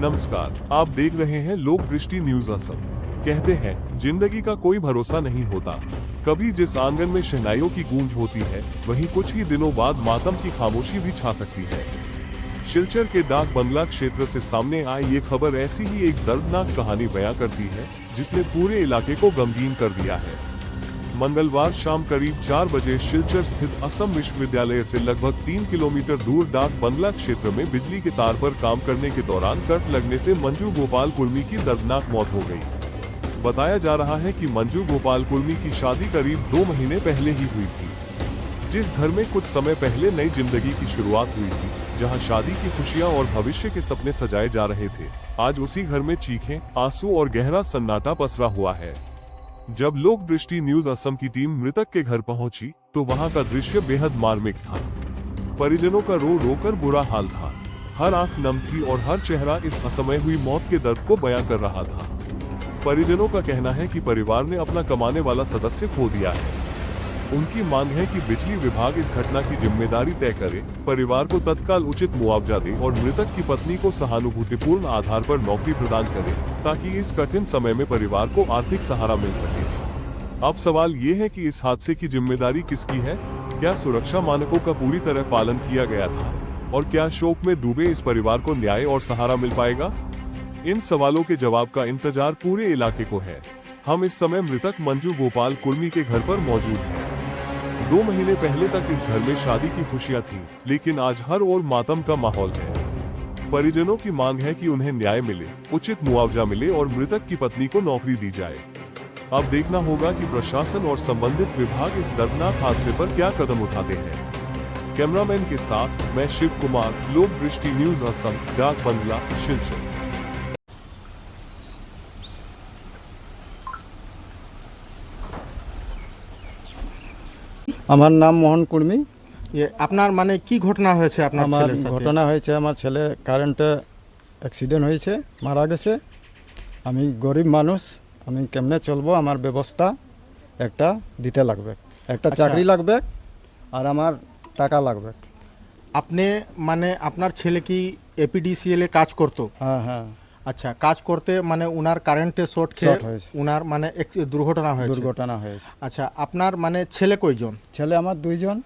नमस्कार, आप देख रहे हैं लोक दृष्टि न्यूज असम। कहते हैं जिंदगी का कोई भरोसा नहीं होता। कभी जिस आंगन में शहनाइयों की गूंज होती है वहीं कुछ ही दिनों बाद मातम की खामोशी भी छा सकती है। सिलचर के डाक बंगला क्षेत्र से सामने आई ये खबर ऐसी ही एक दर्दनाक कहानी बयां करती है जिसने पूरे इलाके को गमगीन कर दिया है। मंगलवार शाम करीब 4 बजे सिलचर स्थित असम विश्वविद्यालय से लगभग 3 किलोमीटर दूर डाक बंगला क्षेत्र में बिजली के तार पर काम करने के दौरान कट लगने से मंजू गोपाल कुर्मी की दर्दनाक मौत हो गई। बताया जा रहा है कि मंजू गोपाल कुर्मी की शादी करीब 2 महीने पहले ही हुई थी। जिस घर में कुछ समय पहले नई जिंदगी की शुरुआत हुई थी, जहां शादी की खुशियां और भविष्य के सपने सजाए जा रहे थे, आज उसी घर में चीखें, आंसू और गहरा सन्नाटा पसरा हुआ है। जब लोक दृष्टि न्यूज असम की टीम मृतक के घर पहुंची तो वहां का दृश्य बेहद मार्मिक था। परिजनों का रो रो कर बुरा हाल था। हर आंख नम थी और हर चेहरा इस असमय हुई मौत के दर्द को बयां कर रहा था। परिजनों का कहना है कि परिवार ने अपना कमाने वाला सदस्य खो दिया है। उनकी मांग है कि बिजली विभाग इस घटना की जिम्मेदारी तय करे, परिवार को तत्काल उचित मुआवजा दे और मृतक की पत्नी को सहानुभूतिपूर्ण आधार पर नौकरी प्रदान करे, ताकि इस कठिन समय में परिवार को आर्थिक सहारा मिल सके। अब सवाल ये है कि इस हादसे की जिम्मेदारी किसकी है? क्या सुरक्षा मानकों का पूरी तरह पालन किया गया था? और क्या शोक में डूबे इस परिवार को न्याय और सहारा मिल पाएगा? इन सवालों के जवाब का इंतजार पूरे इलाके को है। हम इस समय मृतक मंजू गोपाल कुर्मी के घर पर मौजूद हैं। 2 महीने पहले तक इस घर में शादी की खुशियां थीं, लेकिन आज हर ओर मातम का माहौल है। परिजनों की मांग है कि उन्हें न्याय मिले, उचित मुआवजा मिले और मृतक की पत्नी को नौकरी दी जाए। अब देखना होगा कि प्रशासन और संबंधित विभाग इस दर्दनाक हादसे पर क्या कदम उठाते हैं। कैमरामैन के साथ मैं शिव कुमार, लोक दृष्टि न्यूज असम, डाक बंगला, सिलचर। আমার নাম মোহন কুর্মি। আপনার মানে কি ঘটনা হয়েছে আপনার আমার ছেলের সাথে? ঘটনা হয়েছে, আমার ছেলে কারেন্টে অ্যাক্সিডেন্ট হয়েছে, মারা গেছে। আমি গরিব মানুষ, আমি কেমনে চলবো? আমার ব্যবস্থা একটা দিতে লাগবে, একটা চাকরি লাগবে আর আমার টাকা লাগবে। আপনি মানে আপনার ছেলে কি এপিডিসিএল এ কাজ করতো? হ্যাঁ হ্যাঁ। আচ্ছা, কাজ করতে মানে উনার কারেন্টে শর্ট খেয়ে হয়েছে। উনার মানে দুর্ঘটনা হয়েছে। দুর্ঘটনা হয়েছে। আচ্ছা, আপনার মানে ছেলে কয়জন? ছেলে আমার 2জন,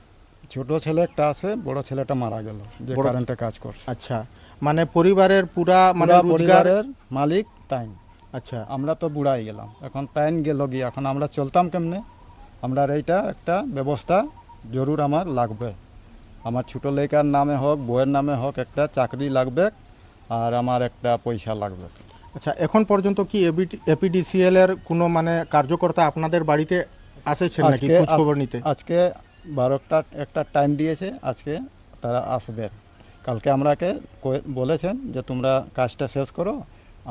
ছোট ছেলে একটা আছে, বড় ছেলেটা মারা গেল যে কারেন্টে কাজ করছে। আচ্ছা, মানে পরিবারের পুরা মানে পরিবারের মালিক তাই। আচ্ছা, আমরা তো বুড়াই গেলাম, এখন তাইন গেল গিয়ে, এখন আমরা চলতাম কেমনে? আমরা এইটা একটা ব্যবস্থা জরুর আমার লাগবে। আমার ছোটো লেখার নামে হোক, বইয়ের নামে হোক, একটা চাকরি লাগবে আর আমার একটা পয়সা লাগবে। আচ্ছা, এখন পর্যন্ত কি এপিডিসিএল এর কোনো মানে কার্যকর্তা আপনাদের বাড়িতে আসেছেন নাকি খোঁজ খবর নিতে? আজকে 12টা একটা টাইম দিয়েছে, আজকে তারা আসবে। কালকে আমরাকে বলেছেন যে তোমরা কাজটা শেষ করো,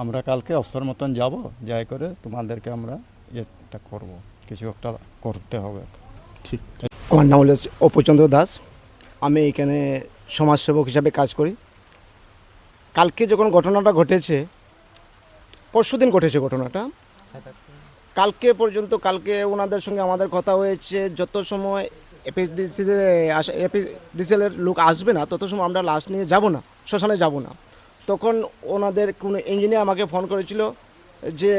আমরা কালকে অফসর মতন যাব, যাই করে তোমাদেরকে আমরা এটা করব, কিছু একটা করতে হবে। ঠিক। আমার নাম হলো অপুচন্দ্র দাস, আমি এখানে সমাজসেবক হিসাবে কাজ করি। কালকে যখন ঘটনাটা ঘটেছে, পরশুদিন ঘটেছে ঘটনাটা, কালকে পর্যন্ত কালকে ওনাদের সঙ্গে আমাদের কথা হয়েছে, যত সময় এপিডিসিএলের লোক আসবে না তত সময় আমরা লাশ নিয়ে যাব না, শ্মশানে যাব না। তখন ওনাদের কোনো ইঞ্জিনিয়ার আমাকে ফোন করেছিল যে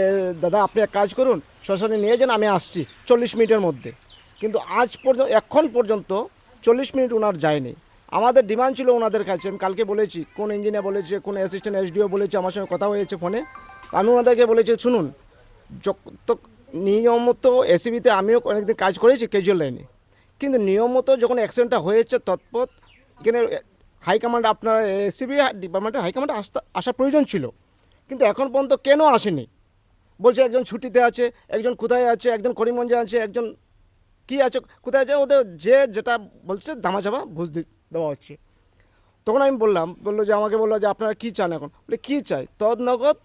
দাদা আপনি এক কাজ করুন, শ্মশানে নিয়ে যান, আমি আসছি 40 মিনিটের মধ্যে। কিন্তু আজ পর্যন্ত এখন পর্যন্ত 40 মিনিট ওনার যায়নি। আমাদের ডিমান্ড ছিল ওনাদের কাছে, আমি কালকে বলেছি, কোন ইঞ্জিনিয়ার বলেছে, কোন অ্যাসিস্ট্যান্ট এসডিও বলেছে, আমার সঙ্গে কথা হয়েছে ফোনে। আমি ওনাদেরকে বলেছি শুনুন, যত নিয়মিত এসিবিতে আমিও অনেকদিন কাজ করেছি ক্যাজুয়াল লাইনে, কিন্তু নিয়মিত যখন অ্যাক্সিডেন্টটা হয়েছে তৎপর এখানে হাইকমান্ড, আপনার এসিবি ডিপার্টমেন্টের হাইকমান্ডে আসার প্রয়োজন ছিল, কিন্তু এখন পর্যন্ত কেন আসেনি? বলছে একজন ছুটিতে আছে, একজন কোথায় আছে, একজন করিমগঞ্জে আছে, একজন কি আছে, কোথায় আছে, ওদের যে যেটা বলছে ধামাচাপা ঘুষ দেওয়া হচ্ছে। তখন আমি বললো যে আমাকে বললো যে আপনারা কী চান এখন? বলে কী চাই? তদনগদ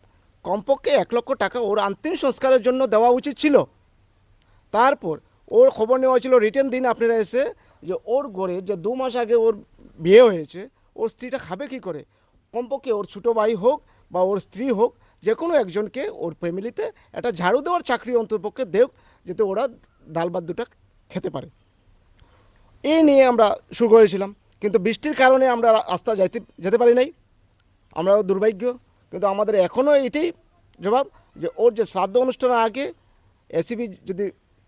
কমপক্ষে 1 লক্ষ টাকা ওর অন্তিম সংস্কারের জন্য দেওয়া উচিত ছিল। তারপর ওর খবর নেওয়া ছিল, রিটার্ন দিন আপনারা এসে, যে ওর ঘরে যে 2 মাস আগে ওর বিয়ে হয়েছে, ওর স্ত্রীটা খাবে কী করে? কমপক্ষে ওর ছোটো ভাই হোক বা ওর স্ত্রী হোক, যে কোনো একজনকে ওর ফ্যামিলিতে একটা ঝাড়ু দেওয়ার চাকরি অন্তপক্ষে দেখ, যাতে ওরা ডাল ভাত দুটা খেতে পারে। এই নিয়ে আমরা শুরু করেছিলাম, কিন্তু বৃষ্টির কারণে আমরা রাস্তা যেতে পারি নাই। আমরাও দুর্ভাগ্য, কিন্তু আমাদের এখনও এটাই জবাব যে ওর যে শ্রাদ্ধ অনুষ্ঠানের আগে এসিবি যদি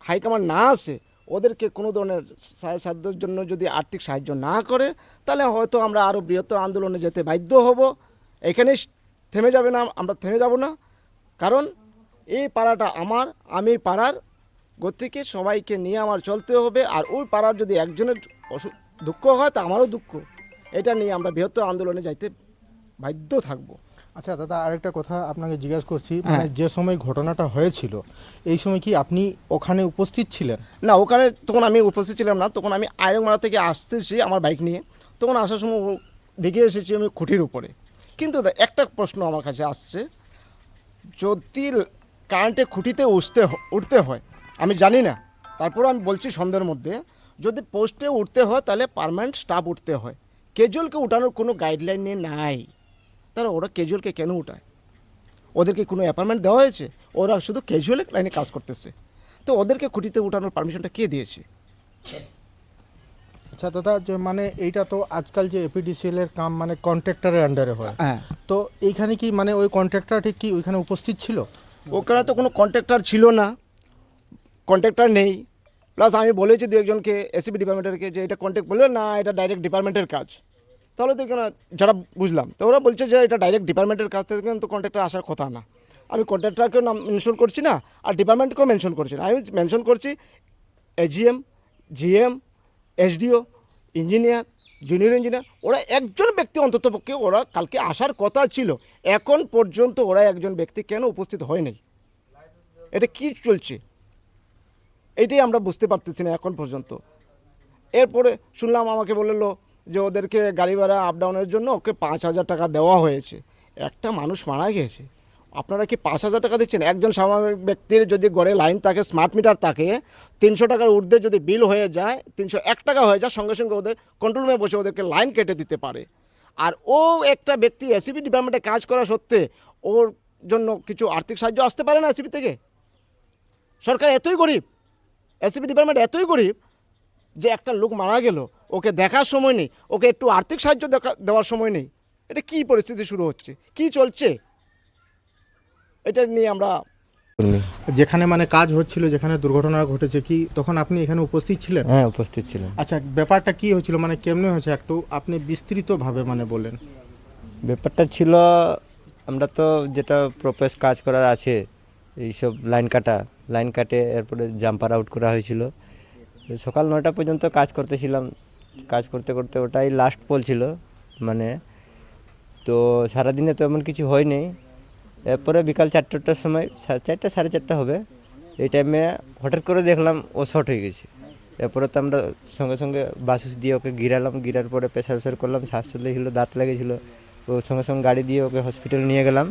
হাইকমান্ড না আসে, ওদেরকে কোনো ধরনের সাহায্যের জন্য যদি আর্থিক সাহায্য না করে, তাহলে হয়তো আমরা আরও বৃহত্তর আন্দোলনে যেতে বাধ্য হব। এখানেই থেমে যাবে না, আমরা থেমে যাব না, কারণ এই পাড়াটা আমার, আমি পাড়ার গতিকে সবাইকে নিয়ে আমার চলতে হবে। আর ওই পাড়ার যদি একজনের দুঃখ হয় তা আমারও দুঃখ, এটা নিয়ে আমরা বৃহত্তর আন্দোলনে যাইতে বাধ্য থাকব। আচ্ছা দাদা, আরেকটা কথা আপনাকে জিজ্ঞাসা করছি, মানে যে সময় ঘটনাটা হয়েছিল এই সময় কি আপনি ওখানে উপস্থিত ছিলেন? না, ওখানে তখন আমি উপস্থিত ছিলাম না। তখন আমি আয়রংমারা থেকে আসতেছি আমার বাইক নিয়ে। তখন আসার সময় দেখে এসেছি আমি খুঁটির উপরে। কিন্তু একটা প্রশ্ন আমার কাছে আসছে, যদি কারেন্টে খুঁটিতে উঠতে হয়, আমি জানি না, তারপরে আমি বলছি সন্ধ্যের মধ্যে, যদি পোস্টে উঠতে হয় তাহলে পার্মানেন্ট স্টাফ উঠতে হয়, ক্যাজুয়ালকে উঠানোর কোনো গাইডলাইন নিয়ে নাই। তারা ওরা ক্যাজুয়ালকে কেন উঠায়? ওদেরকে কোনো অ্যাপার্টমেন্ট দেওয়া হয়েছে? ওরা শুধু ক্যাজুয়াল লাইনে কাজ করতেছে, তো ওদেরকে খুঁটিতে উঠানোর পারমিশনটা কে দিয়েছে? আচ্ছা দাদা, যে মানে এইটা তো আজকাল যে এপিডিসিএল এর কাম মানে কন্ট্রাক্টরের আন্ডারে হয়, হ্যাঁ, তো এইখানে কি মানে ওই কন্ট্রাক্টর ঠিক কি ওইখানে উপস্থিত ছিল? ওখানে তো কোনো কন্ট্রাক্টর ছিল না, কন্ট্রাক্টর নেই। প্লাস আমি বলেছি দু একজনকে এসিবি ডিপার্টমেন্টেরকে যে এটা কন্ট্যাক্ট, বললো না এটা ডাইরেক্ট ডিপার্টমেন্টের কাজ। তাহলে তো এখানে যারা বুঝলাম, তো ওরা বলছে যে এটা ডাইরেক্ট ডিপার্টমেন্টের কাছ থেকে কিন্তু কন্ট্রাক্টর আসার কথা না। আমি কন্ট্রাক্টরকেও নাম মেনশন করছি না, আর ডিপার্টমেন্টকেও মেনশন করছি না। আমি মেনশন করছি AGM, GM, SDO, engineer, junior engineer, ওরা একজন ব্যক্তি অন্ততপক্ষে ওরা কালকে আসার কথা ছিল। এখন পর্যন্ত ওরা একজন ব্যক্তি কেন উপস্থিত হয়নি? এটা কি চলছে এইটাই আমরা বুঝতে পারতেছি না এখন পর্যন্ত। এরপরে শুনলাম, আমাকে বললো যে ওদেরকে গাড়ি ভাড়া আপ ডাউনের জন্য ওকে 5,000 টাকা দেওয়া হয়েছে। একটা মানুষ মারা গেছে, আপনারা কি 5,000 টাকা দিচ্ছেন? একজন স্বাভাবিক ব্যক্তির যদি ঘরে লাইন থাকে, স্মার্ট মিটার থাকে, 300 টাকার ঊর্ধ্বে যদি বিল হয়ে যায়, 301 টাকা হয়ে যায়, সঙ্গে সঙ্গে ওদের কন্ট্রোল রুমে বসে ওদেরকে লাইন কেটে দিতে পারে। আর ও একটা ব্যক্তি এসিবি ডিপার্টমেন্টে কাজ করা সত্ত্বে ওর জন্য কিছু আর্থিক সাহায্য আসতে পারে না এসিবি থেকে? সরকার এতই গরিব, এসিবি ডিপার্টমেন্ট এতই গরিব যে একটা লোক মারা গেল, ওকে দেখার সময় নেই, ওকে একটু আর্থিক সাহায্য দেওয়ার সময় নেই। এটা কি পরিস্থিতি শুরু হচ্ছে, কি চলছে, এটা নিয়ে আমরা যেখানে মানে কাজ হচ্ছিল, যেখানে দুর্ঘটনা ঘটেছে, কি তখন আপনি এখানে উপস্থিত ছিলেন? হ্যাঁ, উপস্থিত ছিলেন। আচ্ছা, ব্যাপারটা কি হয়েছিল, মানে কেমনে হয়েছে একটু আপনি বিস্তৃতভাবে মানে বলেন। ব্যাপারটা ছিল, আমরা তো যেটা প্রপোজ কাজ করার আছে এইসব লাইন কাটে এরপরে জাম্পার আউট করা হয়েছিল। সকাল 9টা পর্যন্ত কাজ করতেছিলাম, কাজ করতে করতে ওটাই লাস্ট পোল ছিল মানে, তো সারাদিনে তো এমন কিছু হয়নি। এরপরে বিকাল 4টার সময়, 4টা 4:30 হবে, এই টাইমে হঠাৎ করে দেখলাম ও শর্ট হয়ে গেছে। এরপরে তো আমরা সঙ্গে সঙ্গে বাসুস দিয়ে ওকে গিরার পরে প্রেসার করলাম, শ্বাস চলেছিল, দাঁত লেগেছিল। ও সঙ্গে সঙ্গে গাড়ি দিয়ে ওকে হসপিটাল নিয়ে গেলাম।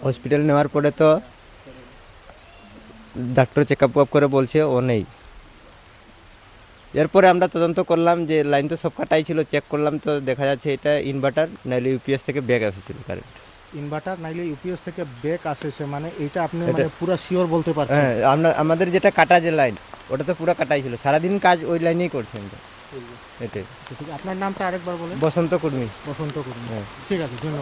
হসপিটাল নেওয়ার পরে তো ডাক্তার চেক আপ করে বলছে ও নেই। এরপরে আমরা তদন্ত করলাম যে লাইন তো সব কাটাই ছিল, চেক করলাম তো দেখা যাচ্ছে এটা ইনভার্টার নাইলে ইউপিএস থেকে ব্যাক এসেছিল কারেন্ট। ইনভার্টার নাইলে ইউপিএস থেকে ব্যাক আসেছে, মানে এটা আপনি মানে পুরো শিওর বলতে পারছেন? হ্যাঁ, আমাদের যেটা কাটা যে লাইন, ওটা তো পুরো কাটাই ছিল, সারাদিন কাজ ওই লাইনেই করছেন। এটাই। ঠিক আছে, আপনার নামটা আরেকবার বলেন। বসন্ত কর্মী। বসন্ত কর্মী। হ্যাঁ। ঠিক আছে, ধন্যবাদ।